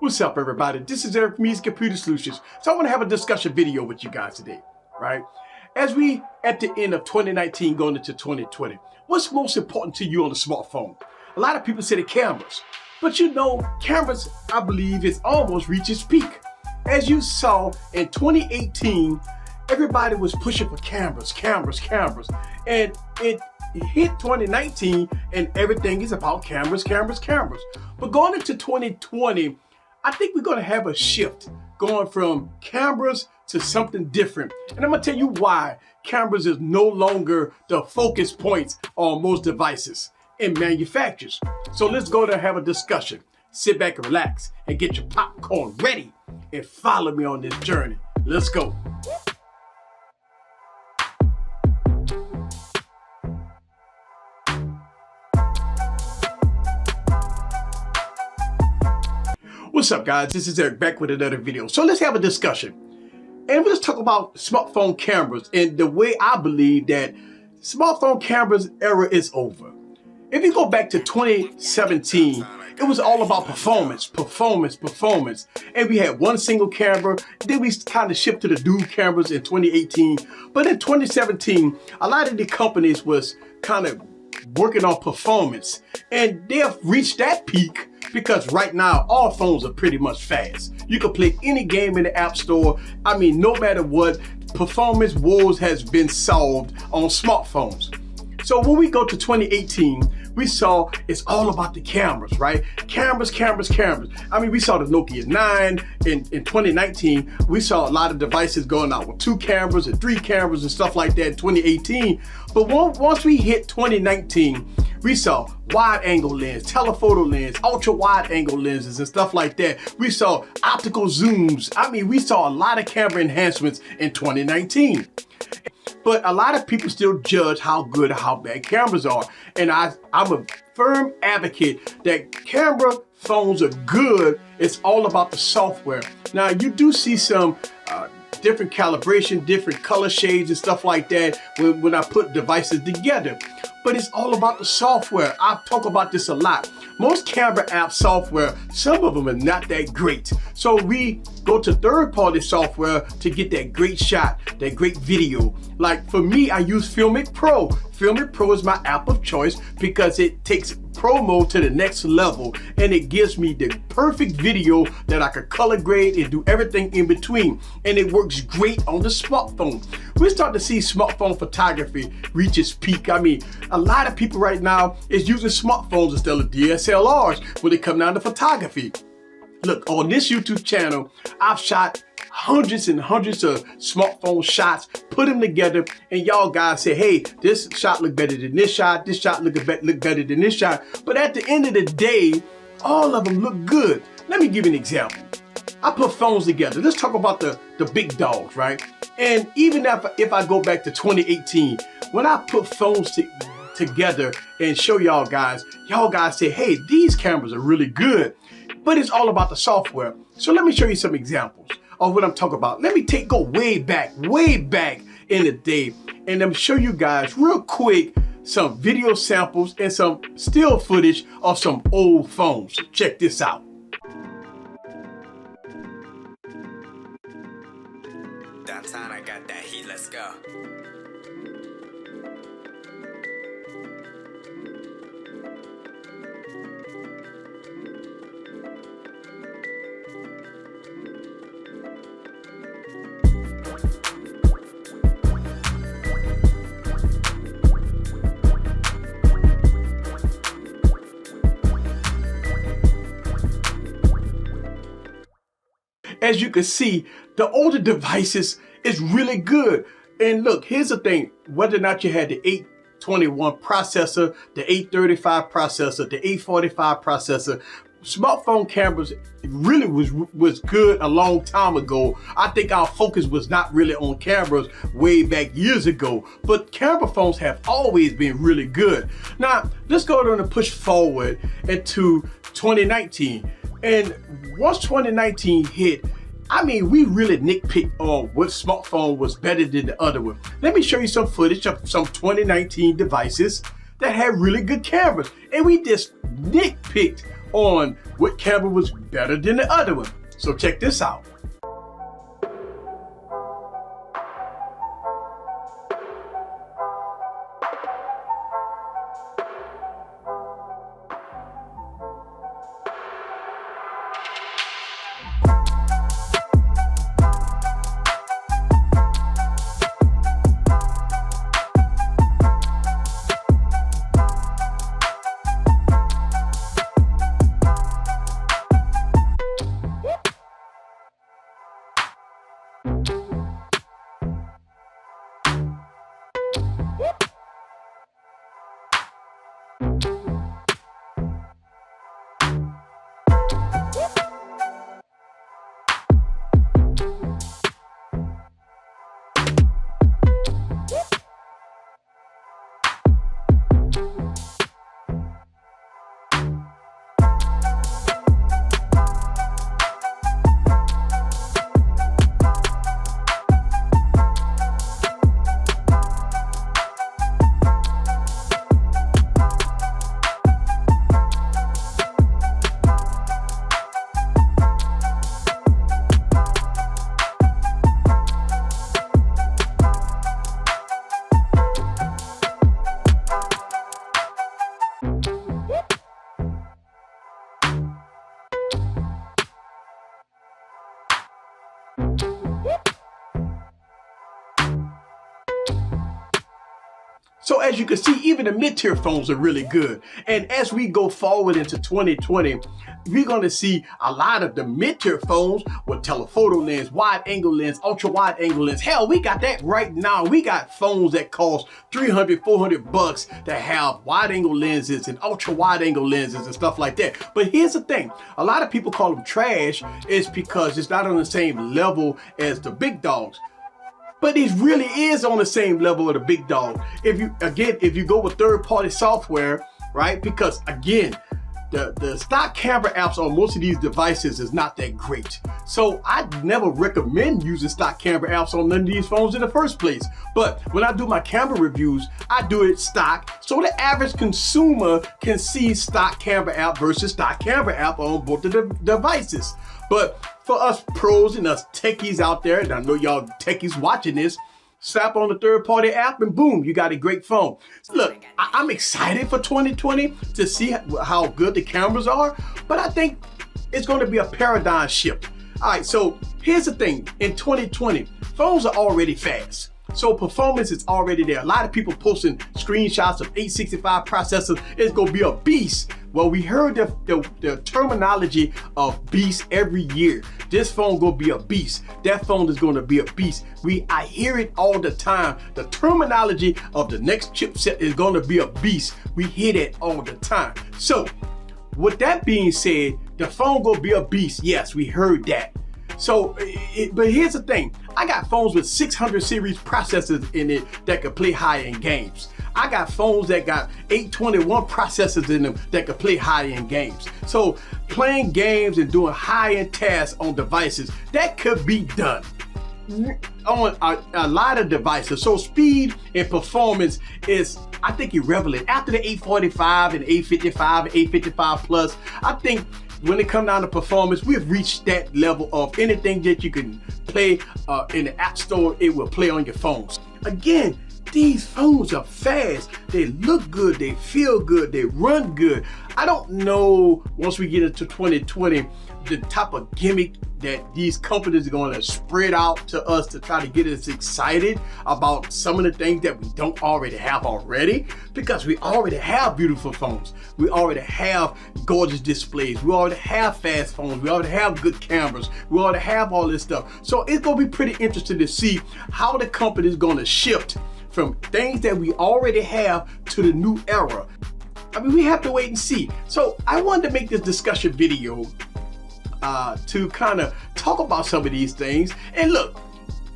What's up, everybody? This is Eric from Easy Computer Solutions. So I want to have a discussion video with you guys today, right? As we at the end of 2019 going into 2020, what's most important to you on a smartphone? A lot of people say the cameras, but you know, cameras, I believe, is almost reached its peak. As you saw in 2018, everybody was pushing for cameras, and it hit 2019 and everything is about cameras. But going into 2020, I think we're going to have a shift going from cameras to something different. And I'm going to tell you why cameras is no longer the focus points on most devices and manufacturers. So let's go to have a discussion. Sit back and relax and get your popcorn ready and follow me on this journey. Let's go. What's up, guys? This is Eric back with another video. So let's have a discussion. And let's talk about smartphone cameras and the way I believe that smartphone cameras era is over. If you go back to 2017, it was all about performance. And we had one single camera. Then we kind of shifted to the dual cameras in 2018. But in 2017, a lot of the companies was kind of working on performance. And they have reached that peak because right now, all phones are pretty much fast. You can play any game in the App Store. I mean, no matter what, performance woes has been solved on smartphones. So when we go to 2018, we saw it's all about the cameras, right? Cameras. I mean, we saw the Nokia 9 in 2019. We saw a lot of devices going out with 2 cameras and 3 cameras and stuff like that in 2018. But once we hit 2019, we saw wide angle lens, telephoto lens, ultra wide angle lenses and stuff like that. We saw optical zooms. I mean, we saw a lot of camera enhancements in 2019. But a lot of people still judge how good or how bad cameras are. And I'm a firm advocate that camera phones are good. It's all about the software. Now, you do see some different calibration, different color shades and stuff like that when I put devices together. But it's all about the software. I talk about this a lot. Most camera app software, some of them are not that great. So we go to third-party software to get that great shot, that great video. Like for me, I use Filmic Pro. Filmic Pro is my app of choice because it takes Pro mode to the next level and it gives me the perfect video that I can color grade and do everything in between. And it works great on the smartphone. We're starting to see smartphone photography reach its peak. I mean, a lot of people right now is using smartphones instead of DSLRs when they come down to photography. Look, on this YouTube channel, I've shot hundreds and hundreds of smartphone shots, put them together, and y'all guys say, hey, this shot look better than this shot, this shot look better than this shot. But at the end of the day, all of them look good. Let me give you an example. I put phones together. Let's talk about the big dogs, right? And even if I go back to 2018, when I put phones together and show y'all guys say, hey, these cameras are really good. But it's all about the software. So let me show you some examples of what I'm talking about. Let me go way back in the day, and let me show you guys real quick some video samples and some still footage of some old phones. Check this out. Downtown, I got that heat, let's go. As you can see, the older devices is really good. And look, here's the thing, whether or not you had the 821 processor, the 835 processor, the 845 processor, smartphone cameras really was good a long time ago. I think our focus was not really on cameras way back years ago, but camera phones have always been really good. Now, let's go on and push forward into 2019. And once 2019 hit, I mean, we really nitpicked on what smartphone was better than the other one. Let me show you some footage of some 2019 devices that had really good cameras. And we just nitpicked on what camera was better than the other one. So check this out. So as you can see, even the mid-tier phones are really good. And as we go forward into 2020, we're gonna see a lot of the mid-tier phones with telephoto lens, wide angle lens, ultra wide angle lens. Hell, we got that right now. We got phones that cost 300, 400 bucks that have wide angle lenses and ultra wide angle lenses and stuff like that. But here's the thing, a lot of people call them trash is because it's not on the same level as the big dogs. But it really is on the same level of the big dog. If you go with third-party software, right? Because again, the stock camera apps on most of these devices is not that great. So I never recommend using stock camera apps on none of these phones in the first place. But when I do my camera reviews, I do it stock so the average consumer can see stock camera app versus stock camera app on both of the devices. But for us pros and us techies out there, and I know y'all techies watching this, slap on the third-party app and boom, you got a great phone. Look, I'm excited for 2020 to see how good the cameras are, but I think it's going to be a paradigm shift. All right, so here's the thing. In 2020, phones are already fast. So performance is already there. A lot of people posting screenshots of 865 processors. It's going to be a beast. Well, we heard the terminology of beast every year. This phone gonna be a beast. That phone is gonna be a beast. I hear it all the time. The terminology of the next chipset is gonna be a beast. We hear that all the time. So, with that being said, the phone gonna be a beast. Yes, we heard that. So, but here's the thing. I got phones with 600 series processors in it that can play high-end games. I got phones that got 821 processors in them that can play high-end games. So playing games and doing high-end tasks on devices, that could be done on a lot of devices. So speed and performance is, I think, irrelevant. After the 845 and 855 and 855 plus, I think when it comes down to performance, we've reached that level of anything that you can play in the App Store, it will play on your phones. Again, these phones are fast, they look good, they feel good, they run good. I don't know, once we get into 2020, the type of gimmick that these companies are going to spread out to us to try to get us excited about some of the things that we don't already have already, because we already have beautiful phones. We already have gorgeous displays. We already have fast phones. We already have good cameras. We already have all this stuff. So it's going to be pretty interesting to see how the company is going to shift from things that we already have to the new era. I mean, we have to wait and see. So I wanted to make this discussion video to kind of talk about some of these things. And look,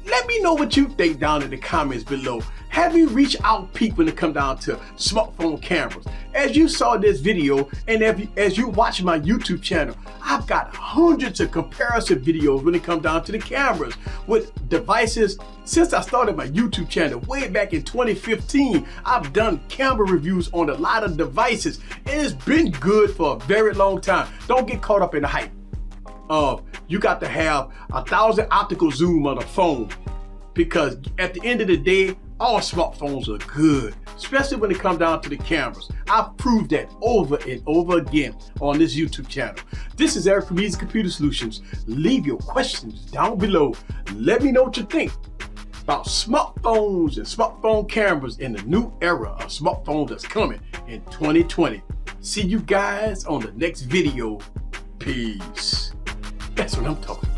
let me know what you think down in the comments below. Have you reached out peak when it comes down to smartphone cameras? As you saw this video and as you watch my YouTube channel, I've got hundreds of comparison videos when it comes down to the cameras with devices. Since I started my YouTube channel way back in 2015, I've done camera reviews on a lot of devices, and it's been good for a very long time. Don't get caught up in the hype of you got to have 1,000 optical zoom on a phone, because at the end of the day, all smartphones are good, especially when it comes down to the cameras. I've proved that over and over again on this YouTube channel. This is Eric from Easy Computer Solutions. Leave your questions down below. Let me know what you think about smartphones and smartphone cameras in the new era of smartphones that's coming in 2020. See you guys on the next video. Peace. That's what I'm talking about.